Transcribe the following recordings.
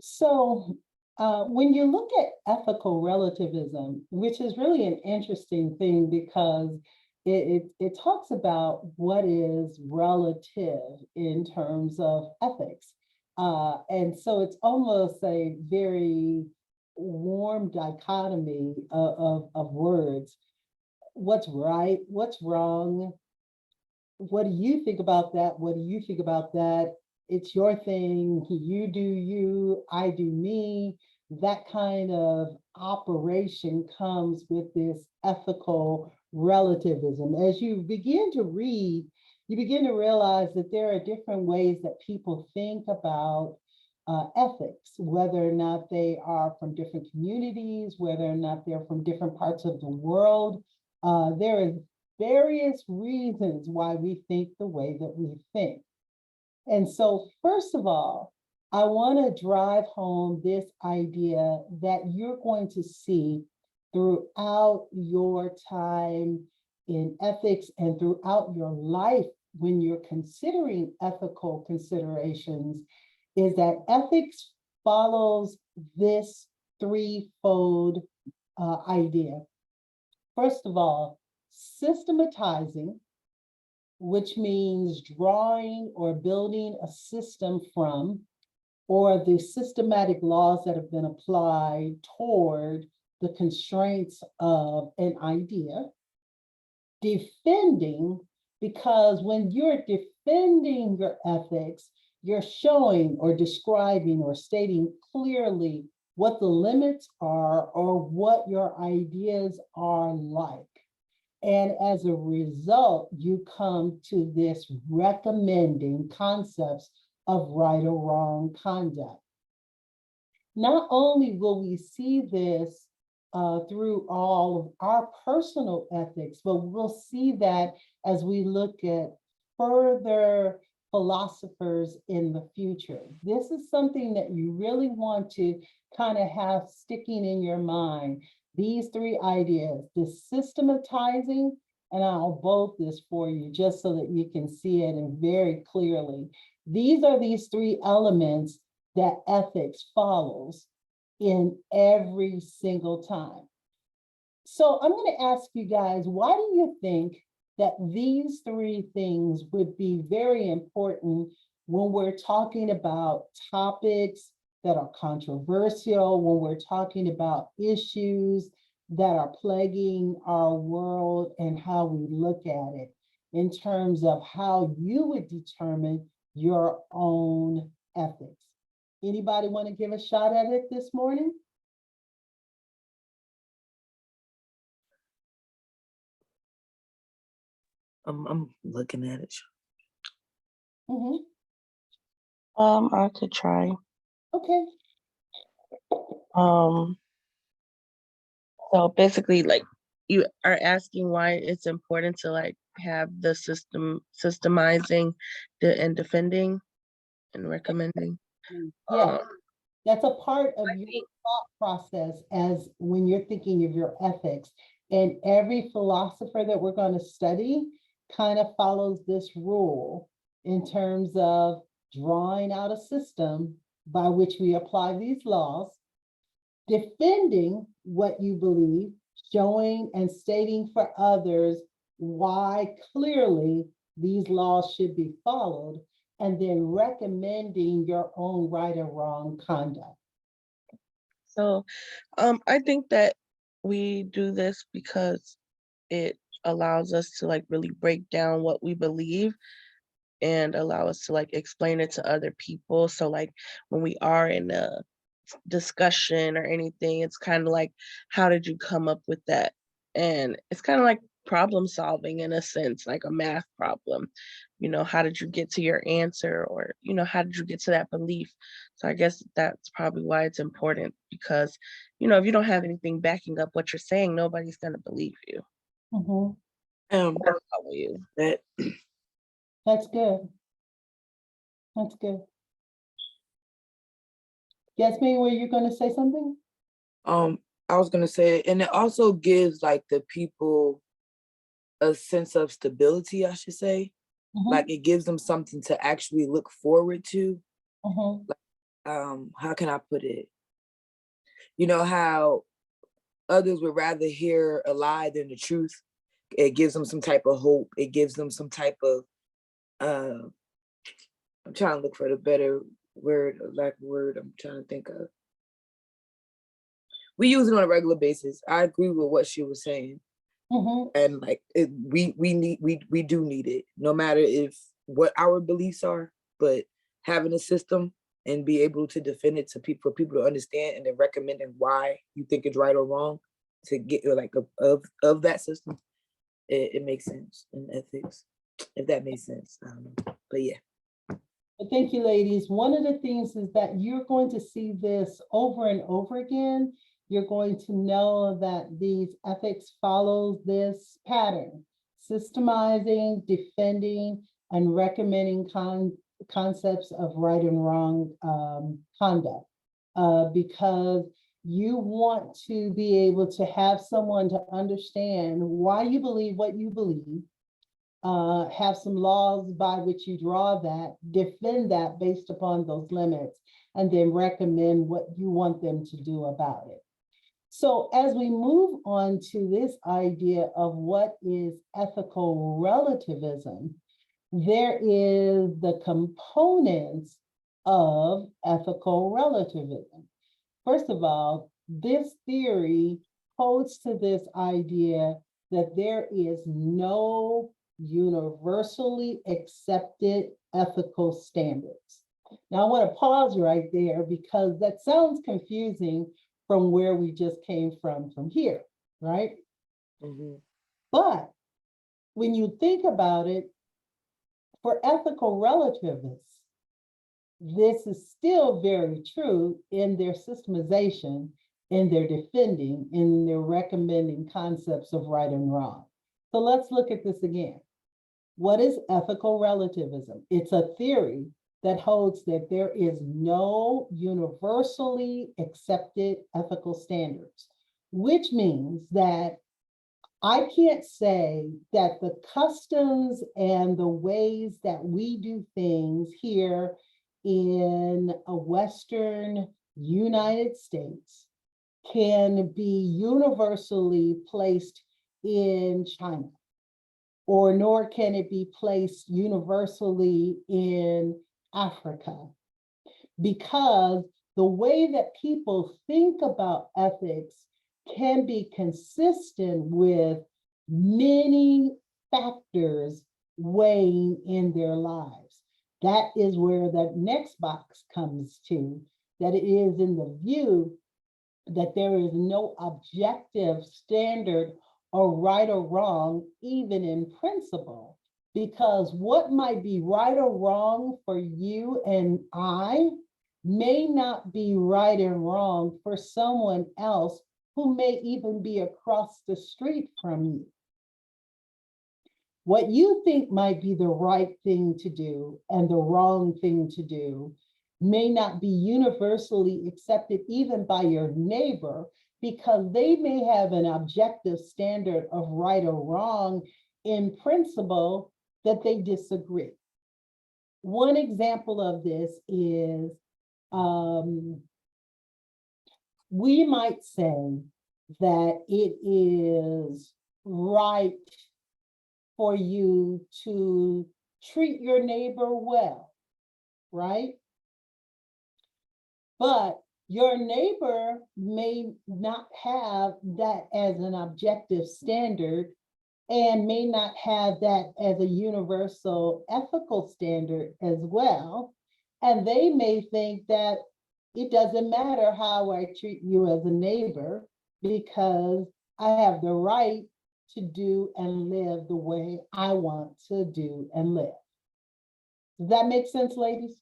So when you look at ethical relativism, which is really an interesting thing because it talks about what is relative in terms of ethics. And so it's almost a very warm dichotomy of words. What's right, what's wrong, what do you think about that? What do you think about that? It's your thing. You do you, I do me. That kind of operation comes with this ethical relativism. As you begin to read, you begin to realize that there are different ways that people think about ethics, whether or not they are from different communities, whether or not they're from different parts of the world. There is various reasons why we think the way that we think. And so, first of all, I want to drive home this idea that you're going to see throughout your time in ethics and throughout your life when you're considering ethical considerations is that ethics follows this threefold idea. First of all, systematizing, which means drawing or building a system from, or the systematic laws that have been applied toward the constraints of an idea. Defending, because when you're defending your ethics, you're showing or describing or stating clearly what the limits are or what your ideas are like. And as a result, you come to this recommending concepts of right or wrong conduct. Not only will we see this through all of our personal ethics, but we'll see that as we look at further philosophers in the future. This is something that you really want to kind of have sticking in your mind. These three ideas, the systematizing, and I'll bold this for you just so that you can see it and very clearly. These are these three elements that ethics follows in every single time. So I'm going to ask you guys, why do you think that these three things would be very important when we're talking about topics that are controversial, when we're talking about issues that are plaguing our world and how we look at it in terms of how you would determine your own ethics? Anybody want to give a shot at it this morning? I'm looking at it. I could try. Okay. So basically, like, you are asking why it's important to like have the systemizing and defending and recommending. Yeah, that's a part of I your think thought process as when you're thinking of your ethics. And every philosopher that we're going to study kind of follows this rule in terms of drawing out a system by which we apply these laws, defending what you believe, showing and stating for others why clearly these laws should be followed, and then recommending your own right or wrong conduct. so. I think that we do this because it allows us to like really break down what we believe and allow us to like explain it to other people. So like when we are in a discussion or anything, it's kind of like, how did you come up with that? And it's kind of like problem solving in a sense, like a math problem. How did you get to your answer, or how did you get to that belief? So I guess that's probably why it's important, because if you don't have anything backing up what you're saying, nobody's going to believe you Mhm. or follow you. That That's good. That's good. Yasmin, were you going to say something? I was gonna say, and it also gives like the people a sense of stability, I should say. Mhm, Like it gives them something to actually look forward to. mhm, how can I put it? You know how others would rather hear a lie than the truth. It gives them some type of hope. It gives them some type of uh, I'm trying to look for the better word, like word I'm trying to think of. We use it on a regular basis. I agree with what she was saying. Mhm. And like we do need it, no matter if what our beliefs are, but having a system and be able to defend it to people, for people to understand, and then recommending why you think it's right or wrong, to get like of that system, it makes sense in ethics, if that makes sense. I don't know, but yeah. But thank you, ladies. One of the things is that you're going to see this over and over again. You're going to know that these ethics follow this pattern: systemizing, defending, and recommending concepts of right and wrong conduct. Because you want to be able to have someone to understand why you believe what you believe, have some laws by which you draw that, defend that based upon those limits, and then recommend what you want them to do about it. So as we move on to this idea of what is ethical relativism, there is the components of ethical relativism. First of all, this theory holds to this idea that there is no universally accepted ethical standards. Now, I want to pause right there because that sounds confusing from where we just came from here, right? Mm-hmm. But when you think about it, for ethical relativists, this is still very true in their systemization, in their defending, in their recommending concepts of right and wrong. So let's look at this again. What is ethical relativism? It's a theory that holds that there is no universally accepted ethical standards, which means that I can't say that the customs and the ways that we do things here in a Western United States can be universally placed in China, or nor can it be placed universally in Africa, because the way that people think about ethics can be consistent with many factors weighing in their lives. That is where that next box comes to, that it is in the view that there is no objective standard or right or wrong, even in principle, because what might be right or wrong for you and I may not be right and wrong for someone else who may even be across the street from you. What you think might be the right thing to do and the wrong thing to do may not be universally accepted even by your neighbor, because they may have an objective standard of right or wrong in principle that they disagree. One example of this is we might say that it is right for you to treat your neighbor well, right? But your neighbor may not have that as an objective standard, and may not have that as a universal ethical standard as well. And they may think that it doesn't matter how I treat you as a neighbor, because I have the right to do and live the way I want to do and live. Does that make sense, ladies?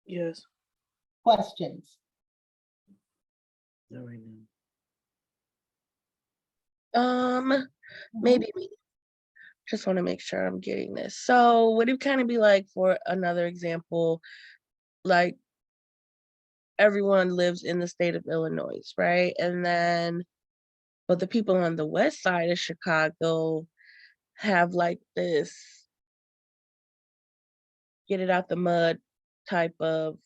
Yes. Questions? Not right now. Maybe me. Just want to make sure I'm getting this. So would it kind of be like, for another example, like everyone lives in the state of Illinois, right? And then, but the people on the west side of Chicago have like this get it out the mud type of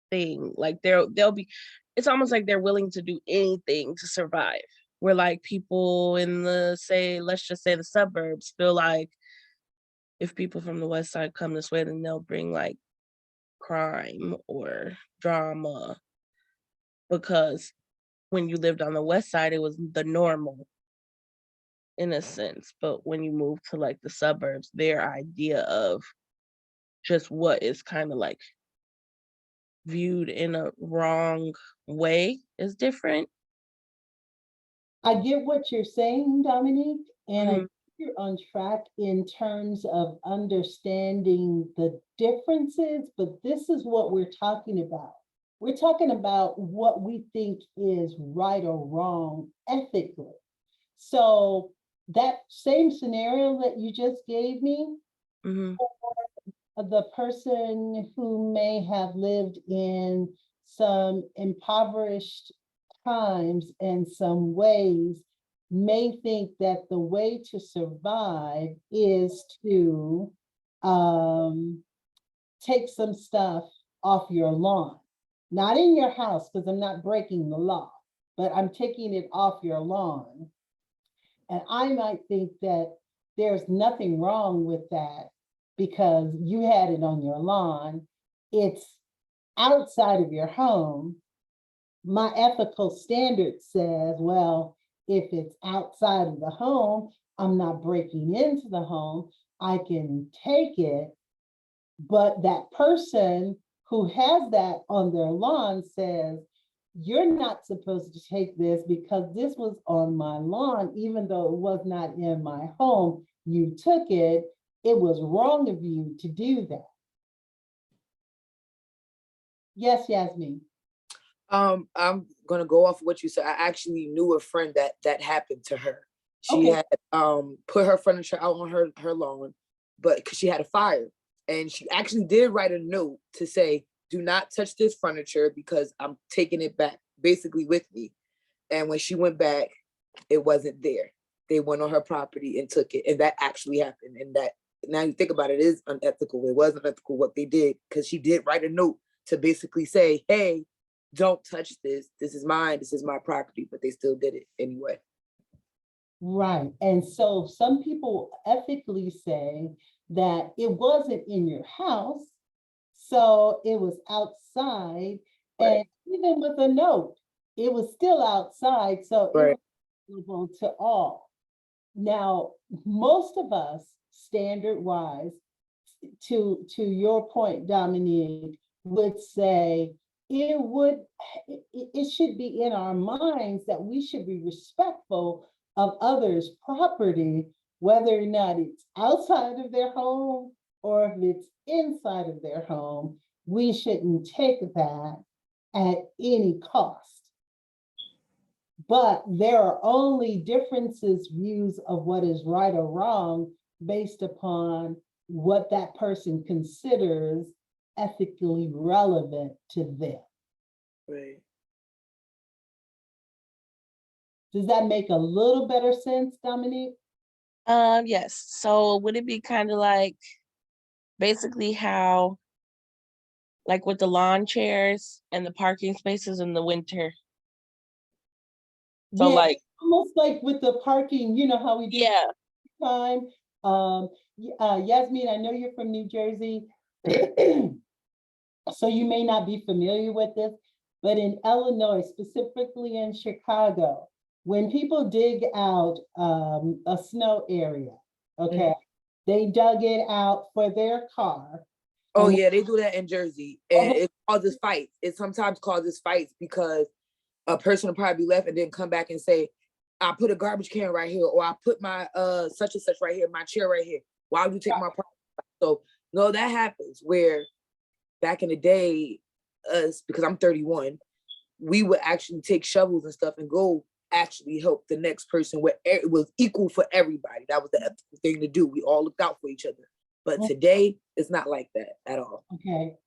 thing. Like they'll be, it's almost like they're willing to do anything to survive. Where like people in the, say, let's just say the suburbs feel like if people from the West Side come this way, then they'll bring like crime or drama, because when you lived on the West Side, it was the normal in a sense. But when you move to like the suburbs, their idea of just what is kind of like viewed in a wrong way is different. I get what you're saying, Dominique, and I Mhm. think you're on track in terms of understanding the differences, but this is what we're talking about. We're talking about what we think is right or wrong ethically. So that same scenario that you just gave me, Mhm. the person who may have lived in some impoverished times and some ways may think that the way to survive is to take some stuff off your lawn. Not in your house, because I'm not breaking the law, but I'm taking it off your lawn. And I might think that there's nothing wrong with that because you had it on your lawn. It's outside of your home. My ethical standard says, well, if it's outside of the home, I'm not breaking into the home. I can take it. But that person who has that on their lawn says, you're not supposed to take this because this was on my lawn, even though it was not in my home. You took it. It was wrong of you to do that. Yes, Yasmin. I'm gonna go off of what you said. I actually knew a friend that happened to her. She Okay. had put her furniture out on her lawn, but because she had a fire, and she actually did write a note to say, "Do not touch this furniture because I'm taking it back, basically with me." And when she went back, it wasn't there. They went on her property and took it, and that actually happened. And that, now you think about it, is unethical. It was unethical what they did, because she did write a note to basically say, "Hey, don't touch this. This is mine. This is my property." But they still did it anyway. Right. And so some people ethically say that it wasn't in your house, so it was outside. Right. And even with a note, it was still outside, so it Right. was available to all. Now, most of us, standard wise, to your point, Dominique, would say it should be in our minds that we should be respectful of others' property, whether or not it's outside of their home or if it's inside of their home. We shouldn't take that at any cost. But there are only differences, views of what is right or wrong based upon what that person considers ethically relevant to them. Right. Does that make a little better sense, Dominique? Yes. So would it be kind of like basically how, like with the lawn chairs and the parking spaces in the winter? So Yeah, like, almost like with the parking, you know how we do yeah. time. Yasmin, I know you're from New Jersey, so you may not be familiar with this, but in Illinois, specifically in Chicago, when people dig out a snow area, okay, Mhm. they dug it out for their car. Oh And yeah, they do that in Jersey, and it causes fights. It sometimes causes fights because a person will probably be left and then come back and say, "I put a garbage can right here," or "I put my such and such right here, my chair right here. Why would you take my property?" So no, that happens. Where back in the day, us, because I'm 31, we would actually take shovels and stuff and go actually help the next person where it was equal for everybody. That was the ethical thing to do. We all looked out for each other. But today, it's not like that at all. okay,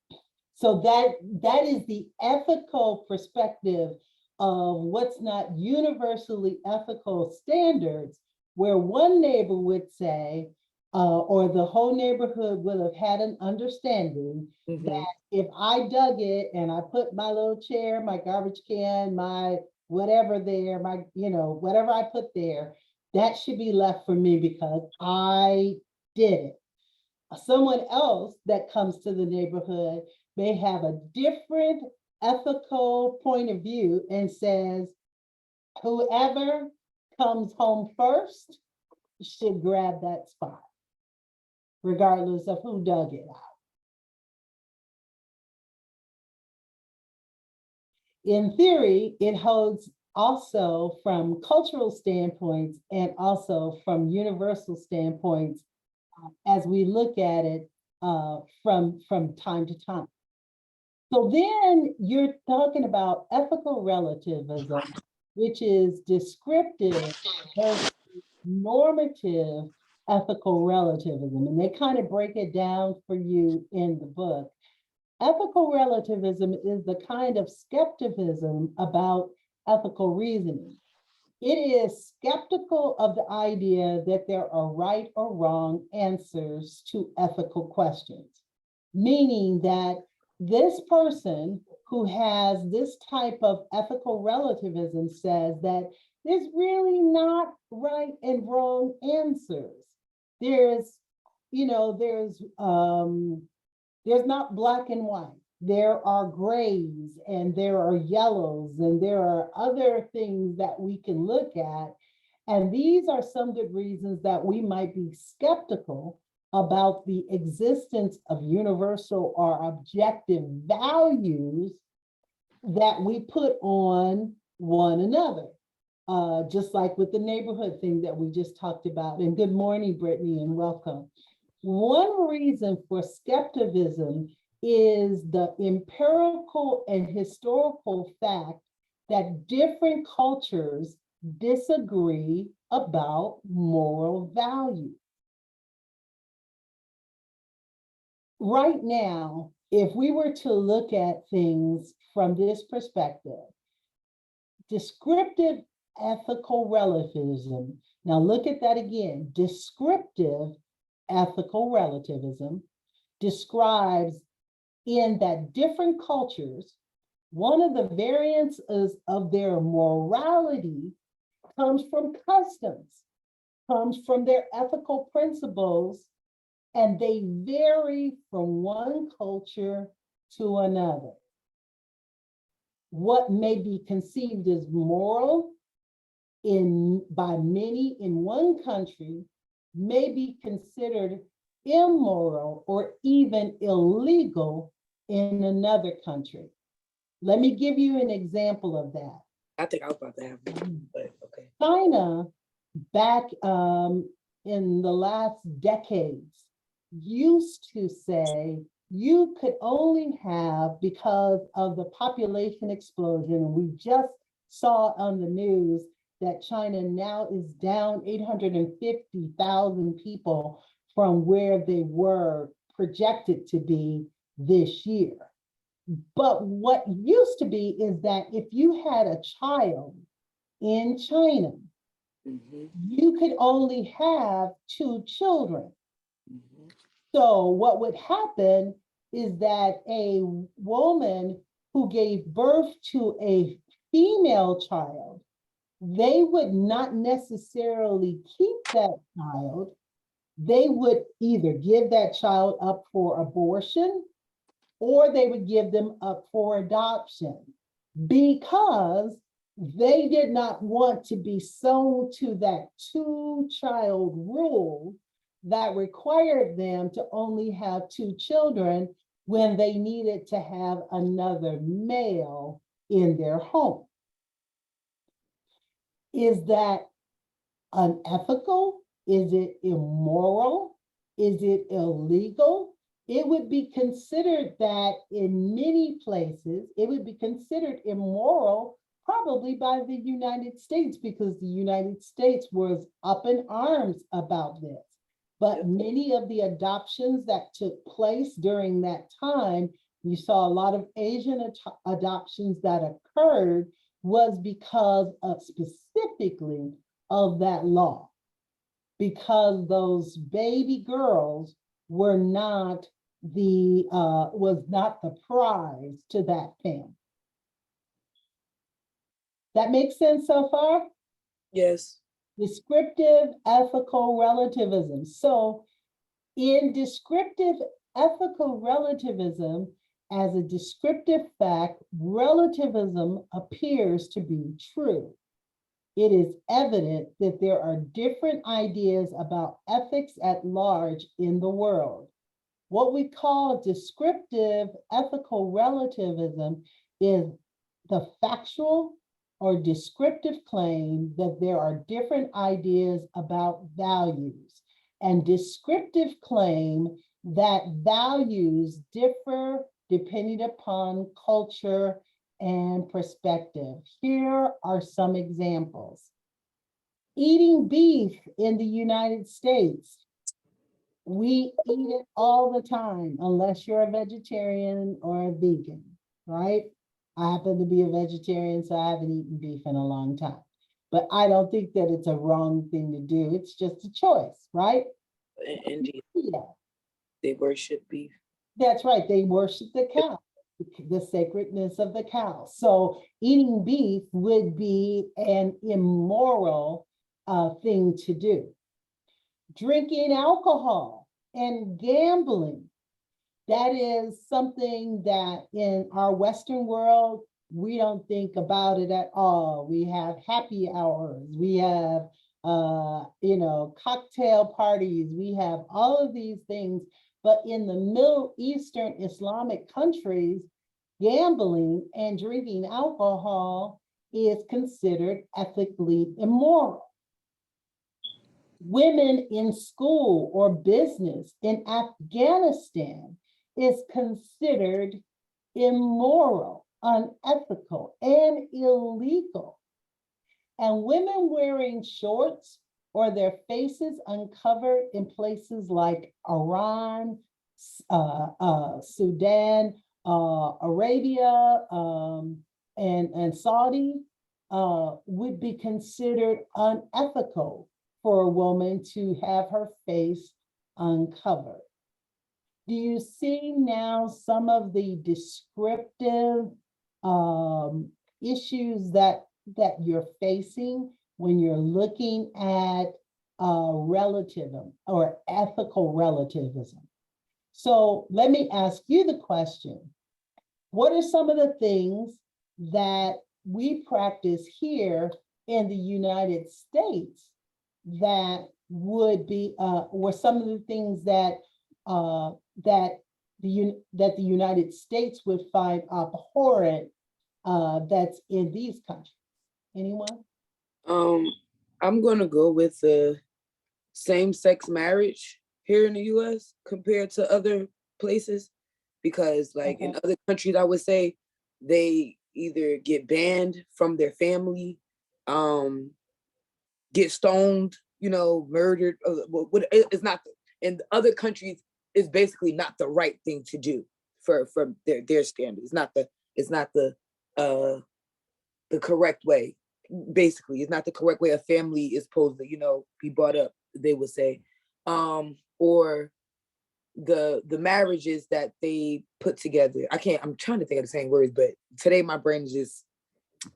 so that is the ethical perspective of what's not universally ethical standards, where one neighbor would say, or the whole neighborhood will have had an understanding that if I dug it and I put my little chair, my garbage can, my whatever there, my, whatever I put there, that should be left for me because I did it. Someone else that comes to the neighborhood may have a different ethical point of view and says, whoever comes home first should grab that spot, regardless of who dug it out. In theory, it holds also from cultural standpoints and also from universal standpoints as we look at it from time to time. So then you're talking about ethical relativism, which is descriptive versus normative ethical relativism. And they kind of break it down for you in the book. Ethical relativism is the kind of skepticism about ethical reasoning. It is skeptical of the idea that there are right or wrong answers to ethical questions, meaning that this person who has this type of ethical relativism says that there's really not right and wrong answers. There's not black and white. There are grays and there are yellows and there are other things that we can look at. And these are some good reasons that we might be skeptical about the existence of universal or objective values that we put on one another. Just like with the neighborhood thing that we just talked about. And good morning, Brittany, and welcome. One reason for skepticism is the empirical and historical fact that different cultures disagree about moral value. Right now, if we were to look at things from this perspective, descriptive ethical relativism, now look at that again, descriptive ethical relativism describes in that different cultures, one of the variances of their morality comes from customs, comes from their ethical principles, and they vary from one culture to another. What may be conceived as moral by many in one country may be considered immoral or even illegal in another country. Let me give you an example of that. I think I was about to have one, but okay. China, back in the last decades, used to say you could only have, because of the population explosion, and we just saw on the news that China now is down 850,000 people from where they were projected to be this year. But what used to be is that if you had a child in China, you could only have 2 children. So what would happen is that a woman who gave birth to a female child, they would not necessarily keep that child. They would either give that child up for abortion or they would give them up for adoption because they did not want to be sewn to that 2-child rule that required them to only have 2 children when they needed to have another male in their home. Is that unethical? Is it immoral? Is it illegal? It would be considered that in many places, it would be considered immoral, probably by the United States, because the United States was up in arms about this. But many of the adoptions that took place during that time, you saw a lot of Asian adoptions that occurred was because of specifically of that law. because those baby girls were not was not the prize to that family. That makes sense so far? Yes. Descriptive ethical relativism. So in descriptive ethical relativism, as a descriptive fact, relativism appears to be true. It is evident that there are different ideas about ethics at large in the world. What we call descriptive ethical relativism is the factual or descriptive claim that there are different ideas about values, and descriptive claim that values differ depending upon culture and perspective. Here are some examples. Eating beef in the United States. We eat it all the time, unless you're a vegetarian or a vegan, right? I happen to be a vegetarian, so I haven't eaten beef in a long time. But I don't think that it's a wrong thing to do. It's just a choice, right? Indeed, Yeah, they worship beef. that's right. They worship the cow, the sacredness of the cow. So eating beef would be an immoral thing to do. Drinking alcohol and gambling. That is something that in our Western world, we don't think about it at all. We have happy hours, we have cocktail parties, we have all of these things. But in the Middle Eastern Islamic countries, gambling and drinking alcohol is considered ethically immoral. Women in school or business in Afghanistan is considered immoral, unethical, and illegal. And women wearing shorts or their faces uncovered in places like Iran, Sudan, Arabia, and Saudi would be considered unethical for a woman to have her face uncovered. Do you see now some of the descriptive issues that you're facing when you're looking at relativism or ethical relativism? So let me ask you the question. What are some of the things that we practice here in the United States that would be, or some of the things that that the United States would find abhorrent that's in these countries? Anyone? I'm gonna go with the same-sex marriage here in the US compared to other places, because like in other countries, I would say they either get banned from their family, get stoned, murdered. It's not in other countries. It's basically not the right thing to do for their standards. It's not the correct way. Basically, it's not the correct way a family is supposed to be brought up. They would say, or the marriages that they put together. I'm trying to think of the same words, but today my brain is just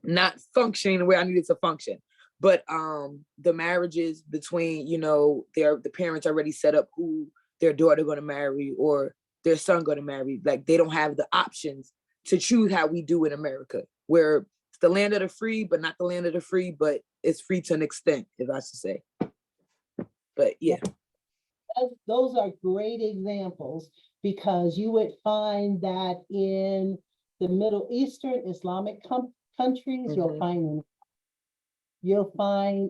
not functioning the way I need it to function. But the marriages between, the parents already set up who their daughter going to marry or their son going to marry. Like they don't have the options to choose how we do in America, where it's the land of the free, but not the land of the free, but it's free to an extent, if I should say. But yeah. Those are great examples, because you would find that in the Middle Eastern Islamic countries, you'll find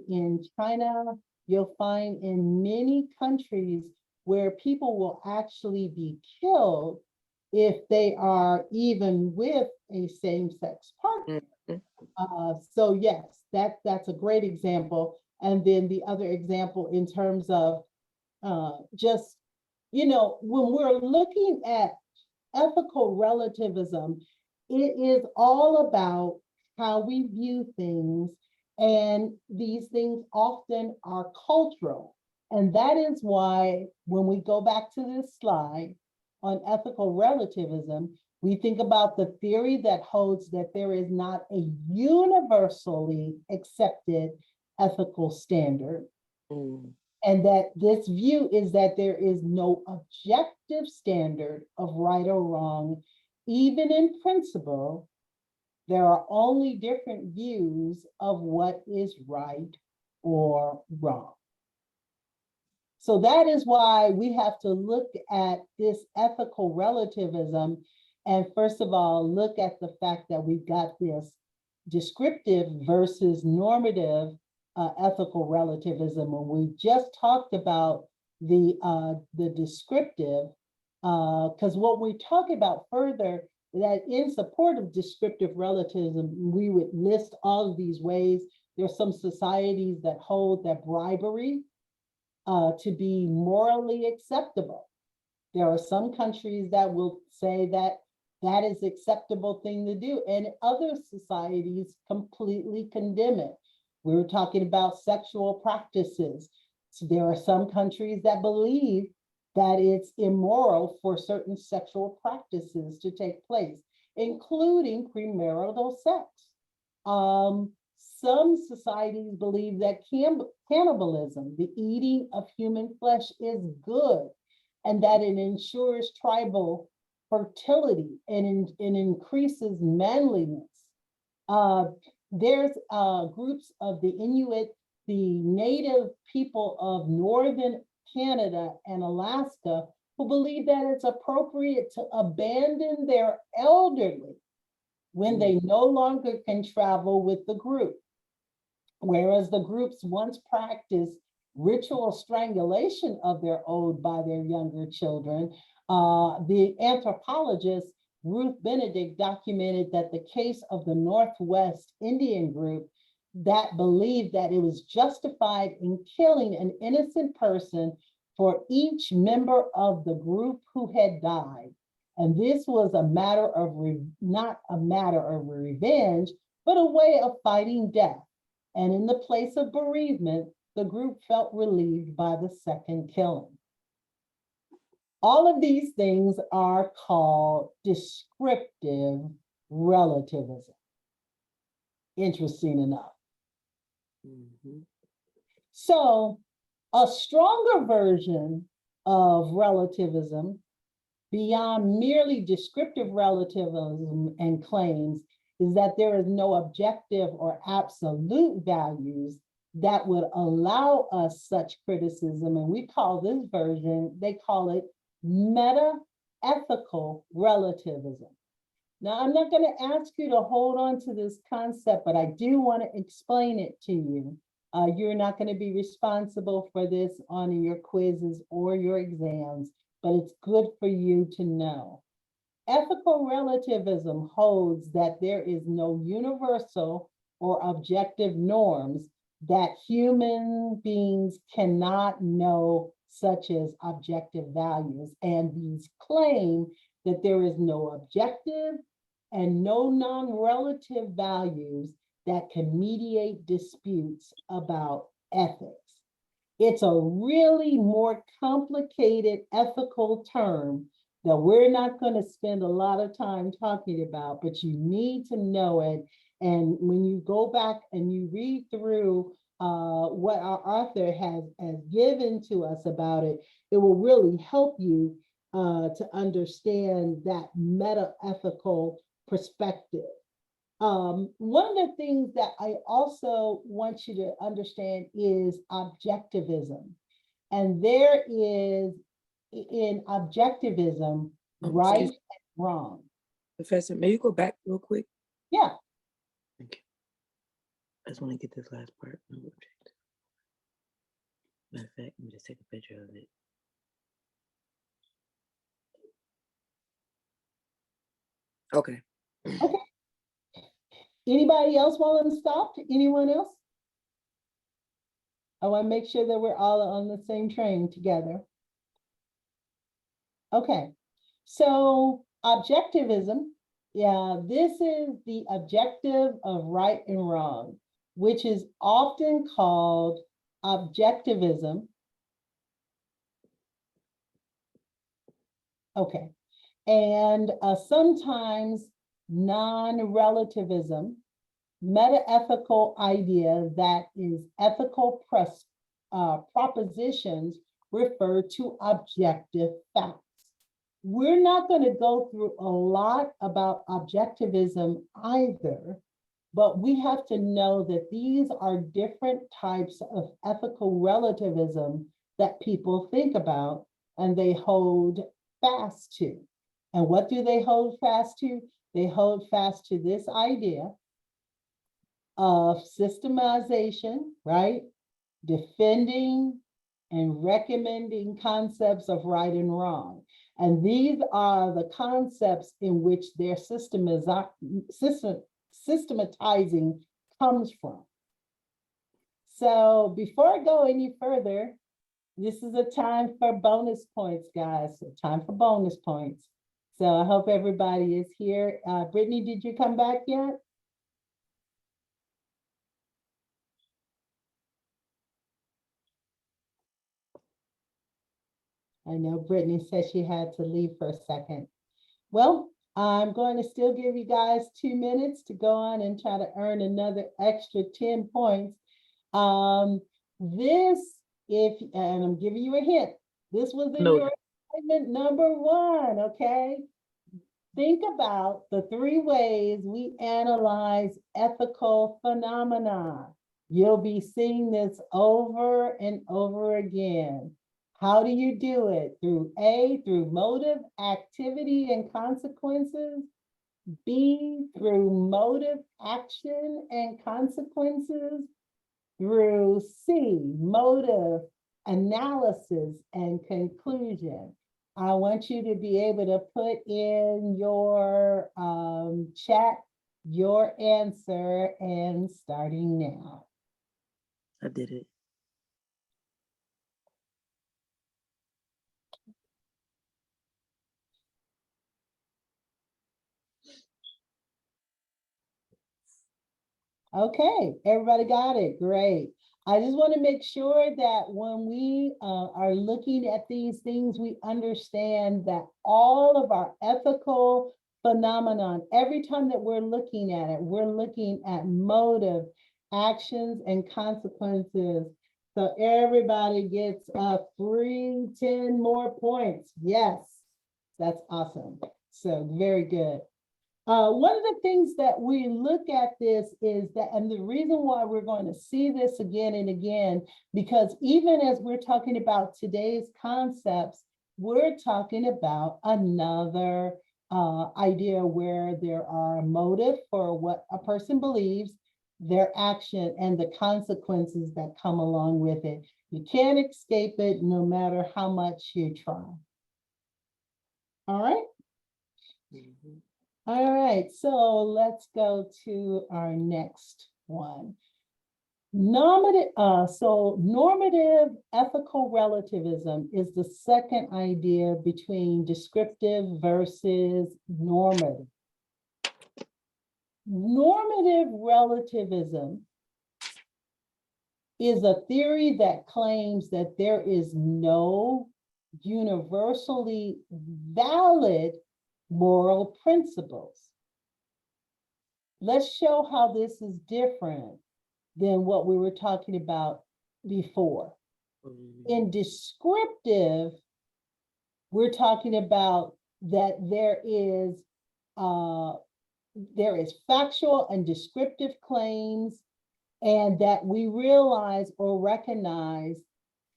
in China, you'll find in many countries where people will actually be killed if they are even with a same-sex partner. So yes, that's a great example. And then the other example in terms of just, when we're looking at ethical relativism, it is all about how we view things. And these things often are cultural. And that is why when we go back to this slide on ethical relativism, we think about the theory that holds that there is not a universally accepted ethical standard. Mm. And that this view is that there is no objective standard of right or wrong, even in principle. There are only different views of what is right or wrong. So that is why we have to look at this ethical relativism and first of all, look at the fact that we've got this descriptive versus normative ethical relativism. When we just talked about the descriptive, because what we talk about further, that in support of descriptive relativism, we would list all of these ways. There's some societies that hold that bribery to be morally acceptable. There are some countries that will say that that is acceptable thing to do, and other societies completely condemn it. We were talking about sexual practices. So there are some countries that believe that it's immoral for certain sexual practices to take place, including premarital sex. Some societies believe that cannibalism, the eating of human flesh, is good, and that it ensures tribal fertility and increases manliness. There's groups of the Inuit, the native people of northern Canada and Alaska, who believe that it's appropriate to abandon their elderly when they no longer can travel with the group. Whereas the groups once practiced ritual strangulation of their old by their younger children, the anthropologist Ruth Benedict documented that the case of the Northwest Indian group that believed that it was justified in killing an innocent person for each member of the group who had died. And this was a matter of, not a matter of revenge, but a way of fighting death. And in the place of bereavement, the group felt relieved by the second killing. All of these things are called descriptive relativism. Interesting enough. Mm-hmm. So a stronger version of relativism, beyond merely descriptive relativism and claims, is that there is no objective or absolute values that would allow us such criticism. And we call this version, they call it meta-ethical relativism. Now, I'm not going to ask you to hold on to this concept, but I do want to explain it to you. You're not going to be responsible for this on your quizzes or your exams, but it's good for you to know. Ethical relativism holds that there is no universal or objective norms that human beings cannot know, such as objective values. And these claim that there is no objective and no non-relative values that can mediate disputes about ethics. It's a really more complicated ethical term that we're not going to spend a lot of time talking about, but you need to know it. And when you go back and you read through what our author has given to us about it, it will really help you to understand that meta-ethical perspective. One of the things that I also want you to understand is objectivism. And there is, in objectivism, right and wrong. Professor, may you go back real quick? Yeah. Thank you. I just want to get this last part. No object. Matter of fact, let me just take a picture of it. Okay. Okay. Anybody else want to stop? Anyone else? I want to make sure that we're all on the same train together. Okay, so objectivism, yeah, this is the objective of right and wrong, which is often called objectivism, Okay. And sometimes non-relativism, meta-ethical idea that is ethical propositions refer to objective facts. We're not going to go through a lot about objectivism either, but we have to know that these are different types of ethical relativism that people think about and they hold fast to. And what do they hold fast to? They hold fast to this idea of systemization, right? Defending and recommending concepts of right and wrong. And these are the concepts in which their systematizing comes from. So before I go any further, this is a time for bonus points, guys. So time for bonus points. So I hope everybody is here. Brittany, did you come back yet? I know Brittany said she had to leave for a second. Well, I'm going to still give you guys 2 minutes to go on and try to earn another extra 10 points. And I'm giving you a hint, this was in your assignment number 1, okay? Think about the 3 ways we analyze ethical phenomena. You'll be seeing this over and over again. How do you do it? Through motive, activity, and consequences. B, through motive, action, and consequences. Through C, motive, analysis, and conclusion. I want you to be able to put in your chat your answer, and starting now. I did it. Okay, everybody got it, great. I just want to make sure that when we are looking at these things, we understand that all of our ethical phenomenon, every time that we're looking at it, we're looking at motive, actions, and consequences. So everybody gets a free 10 more points. Yes, that's awesome. So very good. One of the things that we look at this is that, and the reason why we're going to see this again and again, because even as we're talking about today's concepts, we're talking about another idea where there are a motive for what a person believes, their action, and the consequences that come along with it. You can't escape it no matter how much you try. All right? Mm-hmm. All right, so let's go to our next one. Normative ethical relativism is the second idea between descriptive versus normative. Normative relativism is a theory that claims that there is no universally valid moral principles. Let's show how this is different than what we were talking about before. In descriptive, we're talking about that there is factual and descriptive claims, and that we realize or recognize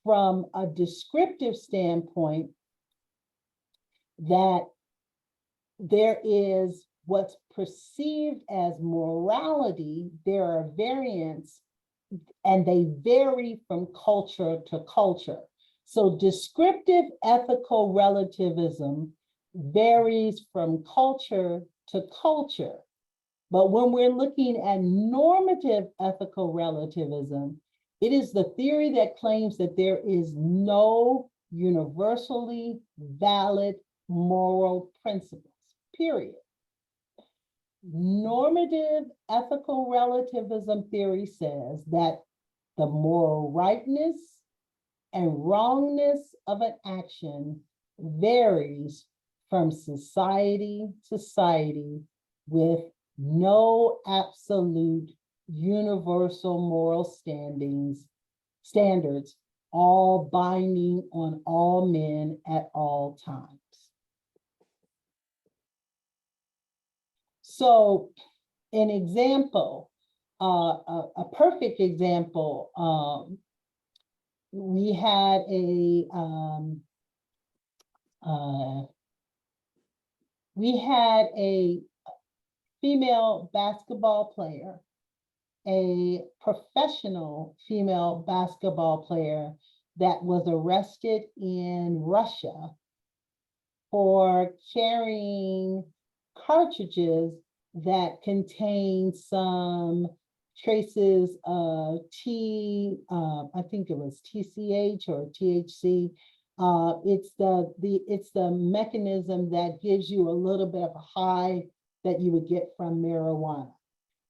from a descriptive standpoint that there is what's perceived as morality. There are variants, and they vary from culture to culture. So descriptive ethical relativism varies from culture to culture. But when we're looking at normative ethical relativism, it is the theory that claims that there is no universally valid moral principles, period. Normative ethical relativism theory says that the moral rightness and wrongness of an action varies from society to society with no absolute universal moral standards, all binding on all men at all times. So an example, a perfect example, we had a female basketball player, a professional female basketball player that was arrested in Russia for carrying cartridges that contained some traces of I think it was TCH or THC. It's the mechanism that gives you a little bit of a high that you would get from marijuana.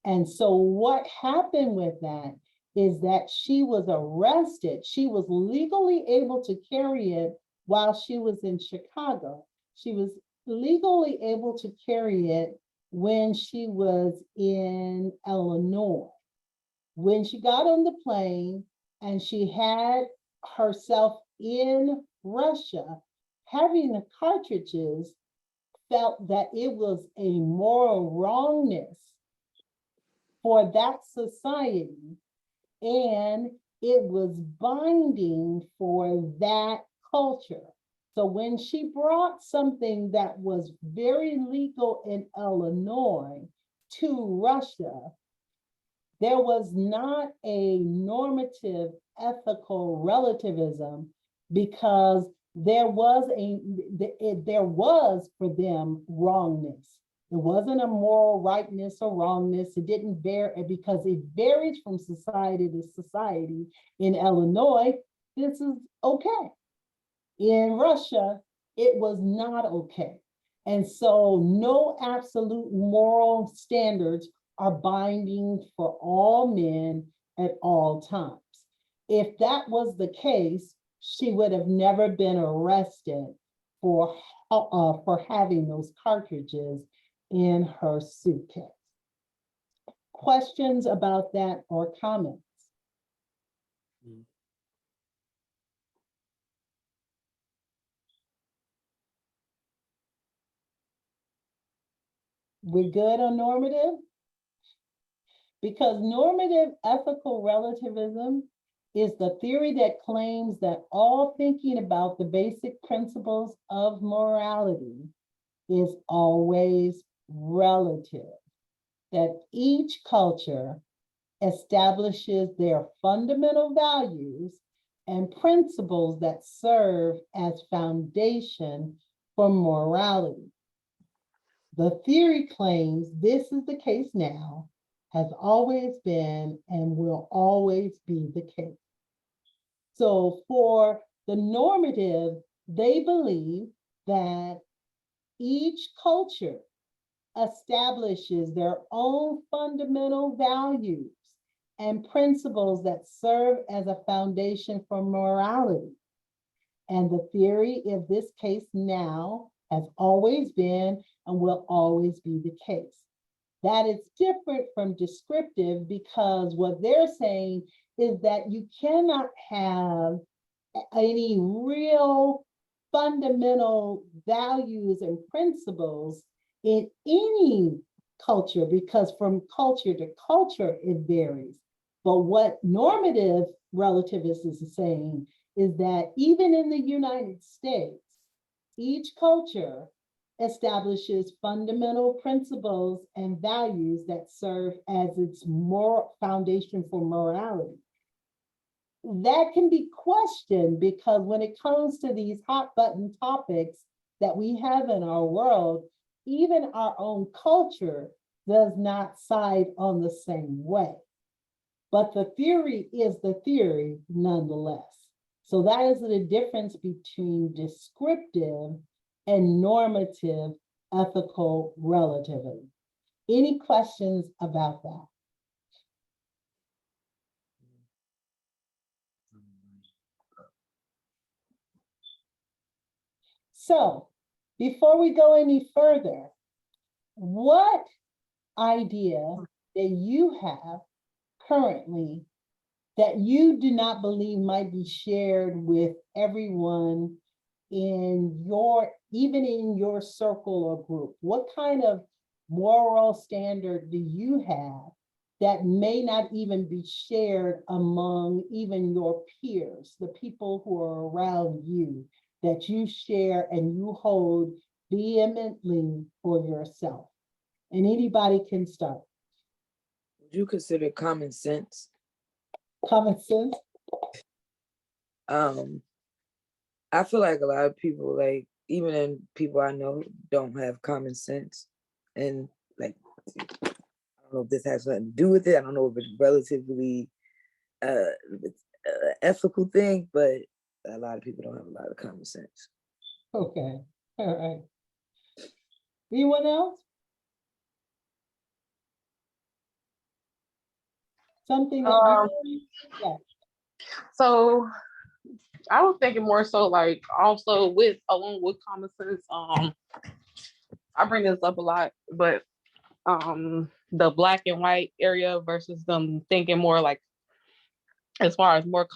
And so what happened with that is that she was arrested. She was legally able to carry it while she was in Chicago. She was legally able to carry it when she was in Illinois. When she got on the plane and she had herself in Russia, having the cartridges, felt that it was a moral wrongness for that society, and it was binding for that culture. So when she brought something that was very legal in Illinois to Russia, there was not a normative ethical relativism, because there was for them wrongness. It wasn't a moral rightness or wrongness. It didn't vary, because it varied from society to society. In Illinois, this is okay. In Russia, it was not okay. And so no absolute moral standards are binding for all men at all times. If that was the case, she would have never been arrested for having those cartridges in her suitcase. Questions about that or comments? We're good on normative? Because normative ethical relativism is the theory that claims that all thinking about the basic principles of morality is always relative, that each culture establishes their fundamental values and principles that serve as foundation for morality. The theory claims this is the case now, has always been, and will always be the case. So for the normative, they believe that each culture establishes their own fundamental values and principles that serve as a foundation for morality. And the theory of this case now has always been and will always be the case. That is different from descriptive, because what they're saying is that you cannot have any real fundamental values and principles in any culture, because from culture to culture it varies. But what normative relativists is saying is that even in the United States, each culture establishes fundamental principles and values that serve as its moral foundation for morality. That can be questioned, because when it comes to these hot button topics that we have in our world, even our own culture does not side on the same way. But the theory is the theory nonetheless. So that is the difference between descriptive and normative ethical relativism. Any questions about that? So before we go any further, what idea that you have currently that you do not believe might be shared with everyone in your, even in your circle or group? What kind of moral standard do you have that may not even be shared among even your peers, the people who are around you, that you share and you hold vehemently for yourself? And anybody can start. Would you consider common sense? Common sense? I feel like a lot of people, like even in people I know, don't have common sense, and like I don't know if this has something to do with it. I don't know if it's relatively ethical thing, but a lot of people don't have a lot of common sense. Okay, all right. Anyone else? Something that you, yeah. So I was thinking more so like also with along with common sense. I bring this up a lot, but the black and white area versus them thinking more like as far as more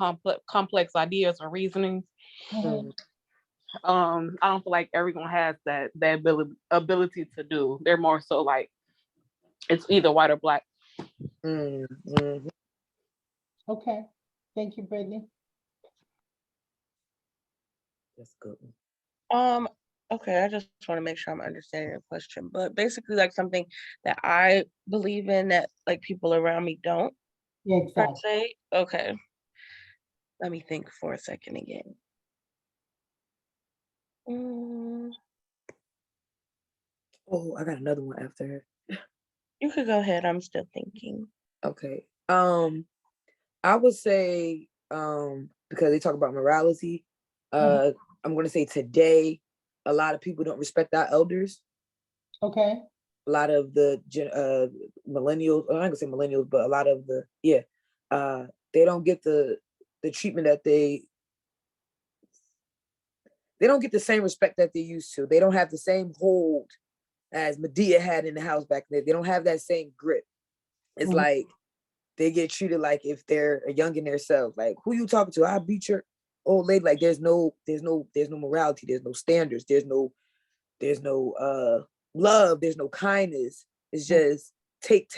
complex ideas or reasonings. Mhm. I don't feel like everyone has that ability to do. They're more so like it's either white or black. Mm-hmm. Okay, thank you, Brittany. That's good. Okay, I just want to make sure I'm understanding your question, but basically like something that I believe in that like people around me don't, Yeah, per exactly. se. Okay. Let me think for a second again. Oh, I got another one after her. You could go ahead. I'm still thinking. Okay. I would say, because they talk about morality, I'm gonna say today, a lot of people don't respect our elders. Okay. A lot of the millennials, I'm not gonna say millennials, but a lot of the they don't get the treatment that they don't get the same respect that they used to. They don't have the same hold as Medea had in the house back then. They don't have that same grip. It's Mhm. like they get treated like if they're a young in themselves. Like, who you talking to? I beat your old lady. Like, there's no morality. There's no standards. There's no love. There's no kindness. It's just take,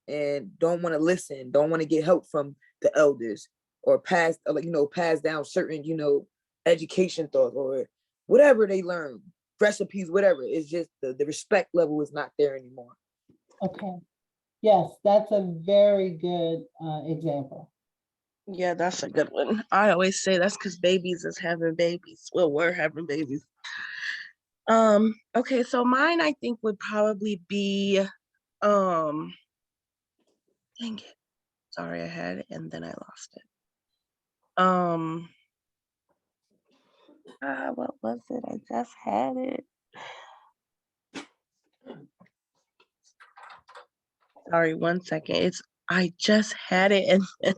and don't want to listen. Don't want to get help from the elders or pass, pass down certain, education thoughts or whatever they learn, recipes, whatever. It's just the respect level is not there anymore. Okay. Yes, that's a very good example. Yeah, that's a good one. I always say that's because babies is having babies. Well, we're having babies. Okay, so mine I think would probably be dang it. Sorry, I had it and then I lost it. What was it? I just had it. Sorry, 1 second. I just had it and then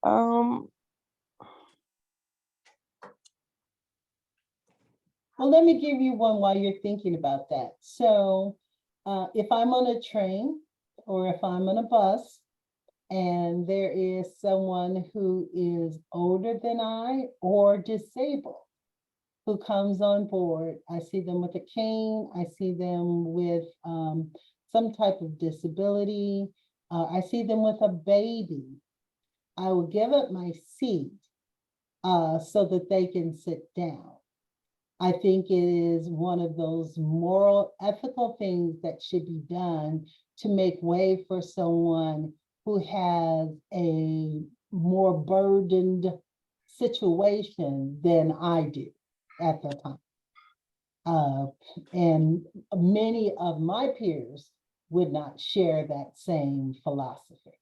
um Well, let me give you one while you're thinking about that. So if I'm on a train or if I'm on a bus and there is someone who is older than I or disabled who comes on board, I see them with a cane, I see them with some type of disability, I see them with a baby, I will give up my seat so that they can sit down. I think it is one of those moral, ethical things that should be done to make way for someone who has a more burdened situation than I do at the time. And many of my peers would not share that same philosophy.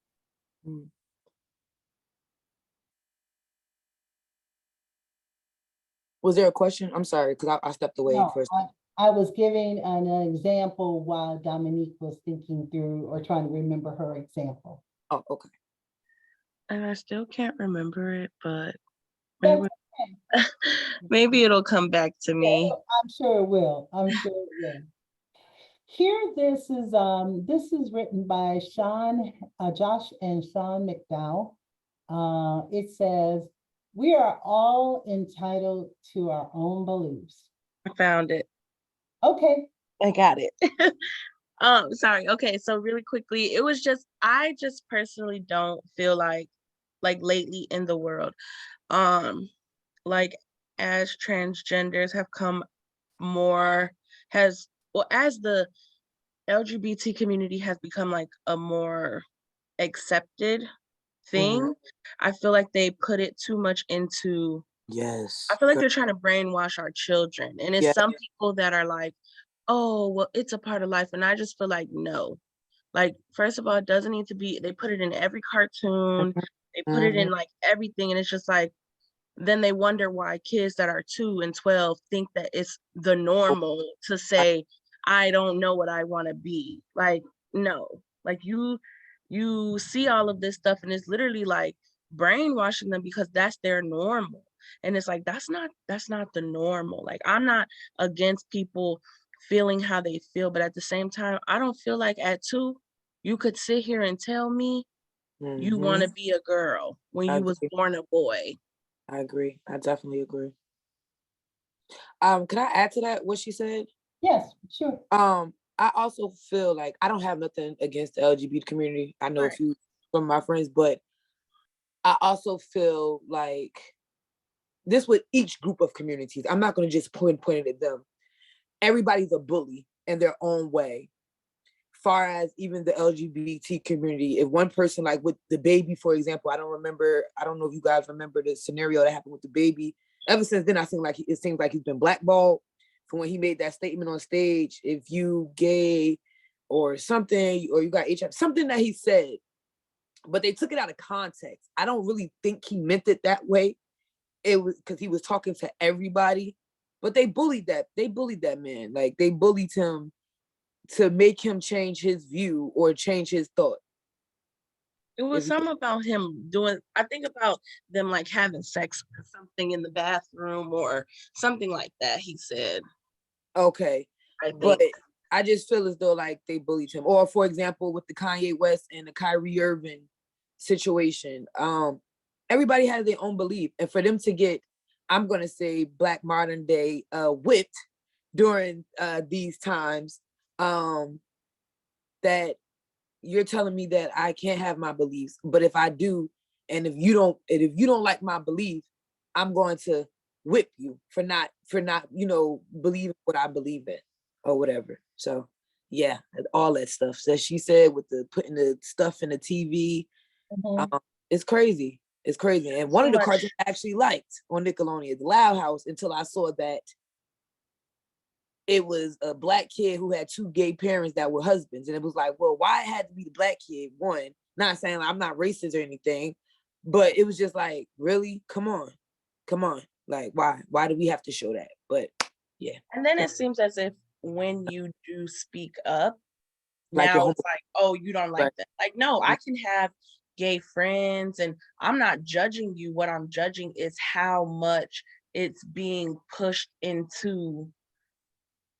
Was there a question? I'm sorry, because I stepped away No, first. I was giving an example while Dominique was thinking through or trying to remember her example. Oh, okay. and I still can't remember it, but That's maybe maybe it'll come back to me. I'm sure it will. I'm sure it will. Here, this is written by Josh and Sean McDowell. It says, "We are all entitled to our own beliefs." I found it. Okay. I got it. Sorry. Okay, so really quickly, it was just I just personally don't feel like lately in the world, like as transgenders have come more has well as the LGBT community has become like a more accepted thing, I feel like they put it too much into Yes. I feel like Good. they're trying to brainwash our children. And it's Yeah. some people that are like, oh, well, it's a part of life. And I just feel like, no. Like, first of all, it doesn't need to be, they put it in every cartoon, they put it in like everything. And it's just like, then they wonder why kids that are 2 and 12 think that it's the normal to say, I don't know what I want to be. Like, no, like you see all of this stuff and it's literally like brainwashing them because that's their normal. And it's like, that's not the normal. Like, I'm not against people feeling how they feel, but at the same time, I don't feel like at 2, you could sit here and tell me you want to be a girl when I you was agree. born a boy. I agree. I definitely agree. Can I add to that what she said? Yes, sure. I also feel like I don't have nothing against the LGBT community. I know a Right. few from my friends, but I also feel like this with each group of communities. I'm not going to just point it at them. Everybody's a bully in their own way. Far as even the LGBT community, if one person, like with the baby, for example, I don't know if you guys remember the scenario that happened with the baby. Ever since then, it seems like he's been blackballed from when he made that statement on stage. If you gay or something, or you got HIV, something that he said, but they took it out of context. I don't really think he meant it that way. It was because he was talking to everybody, but they bullied that man. Like, they bullied him to make him change his view or change his thought. It was something about him doing, I think about them like having sex or something in the bathroom or something like that, he said. Okay. I But think. I just feel as though like they bullied him. Or for example, with the Kanye West and the Kyrie Irving situation, everybody has their own belief. And for them to get, I'm gonna say, black modern day whipped during these times, that you're telling me that I can't have my beliefs, but if I do, and if you don't like my belief, I'm going to whip you for not believing what I believe in or whatever. So yeah, all that stuff that she said with the putting the stuff in the TV, it's crazy. It's crazy. And one So of the much. cartoons I actually liked on Nickelodeon, The Loud House, until I saw that it was a black kid who had 2 gay parents that were husbands. And it was like, well, why it had to be the black kid? One, not saying like, I'm not racist or anything, but it was just like, really? Come on. Like, why do we have to show that? But yeah. And then it seems as if when you do speak up, Like now it's like, oh, you don't like right. that. Like, no, I can have gay friends and I'm not judging you. What I'm judging is how much it's being pushed into